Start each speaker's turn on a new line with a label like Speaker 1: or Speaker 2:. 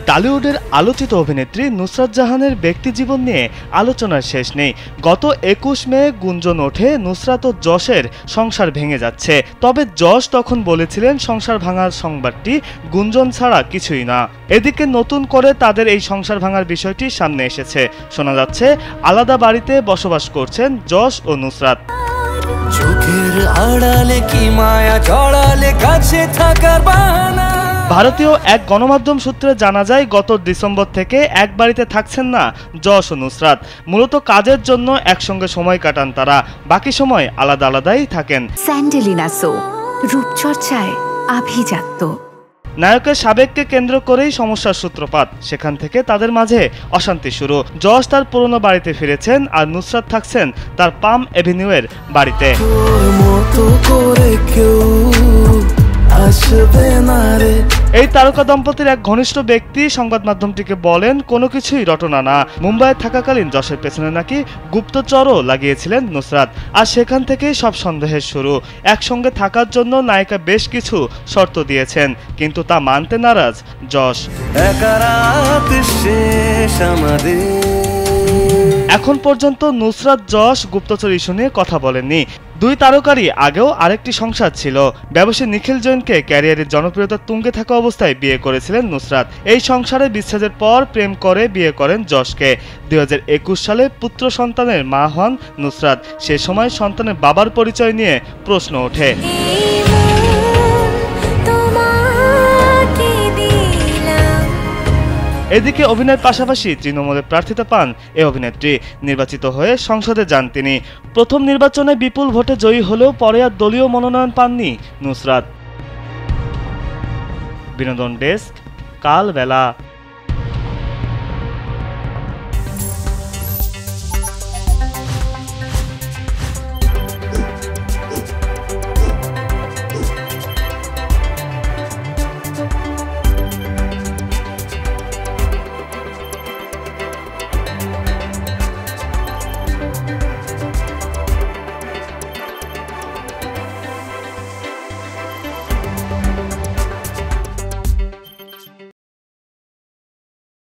Speaker 1: টলিউডের আলোচিত অভিনেত্রী নুসরাত জাহানের ব্যক্তিজীবন নিয়ে আলোচনার শেষ নেই। গত 21 মে গুঞ্জন ওঠে নুসরাত ও যশের সংসার ভেঙে যাচ্ছে। তবে যশ তখন বলেছিলেন সংসার ভাঙার সংবাদটি গুঞ্জন ছাড়া কিছুই না। এদিকে নতুন করে তাদের এই সংসার ভাঙার বিষয়টি সামনে এসেছে। শোনা যাচ্ছে আলাদা বাড়িতে বসবাস করছেন যশ ও নুসরাত। ভারতীয় এক গণমাধ্যম সূত্রে জানা যায় গত ডিসেম্বর থেকে এক বাড়িতে থাকছেন না যশ ও নুসরাত। মূলত কাজের জন্য একসঙ্গে সময় কাটান তারা, বাকি সময় আলাদা আলাদাই থাকেন।
Speaker 2: স্যান্ডেলিনা সো রূপচর্চায় আভিজাত্য।
Speaker 1: নায়কের সাবেককে কেন্দ্র করেই সমস্যার সূত্রপাত, সেখান থেকে তাদের মাঝে অশান্তি শুরু। যশ তার পুরনো বাড়িতে ফিরেছেন আর নুসরাত থাকছেন তার পাম এভিনিউয়ের বাড়িতে। এই তারকা দম্পতির এক ঘনিষ্ঠ ব্যক্তি সংবাদ মাধ্যমটিকে বলেন, কোনো কিছুই রটনা না। মুম্বাইয়ে থাকাকালীন যশের পেছনে নাকি গুপ্তচরও লাগিয়েছিলেন নুসরাত, আর সেখান থেকেই সব সন্দেহের শুরু। একসঙ্গে থাকার জন্য নায়িকা বেশ কিছু শর্ত দিয়েছেন, কিন্তু তা মানতে নারাজ যশ। এখন পর্যন্ত নুসরাত যশ গুপ্তচর ইস্যু নিয়ে কথা বলেননি। দুই তারকারই আগেও আরেকটি সংসার ছিল। ব্যবসায়ী নিখিল জৈনকে ক্যারিয়ারের জনপ্রিয়তার তুঙ্গে থাকা অবস্থায় বিয়ে করেছিলেন নুসরাত। এই সংসারে বিচ্ছেদের পর প্রেম করে বিয়ে করেন যশকে। 2021 সালে পুত্র সন্তানের মা হন নুসরাত। সে সময় সন্তানের বাবার পরিচয় নিয়ে প্রশ্ন ওঠে। এদিকে অভিনয়ের পাশাপাশি তৃণমূলে প্রার্থিতা পান এ অভিনেত্রী। নির্বাচিত হয়ে সংসদে যান তিনি। প্রথম নির্বাচনে বিপুল ভোটে জয়ী হলেও পরে আর দলীয় মনোনয়ন পাননি নুসরাত। বিনোদন ডেস্ক, কালবেলা।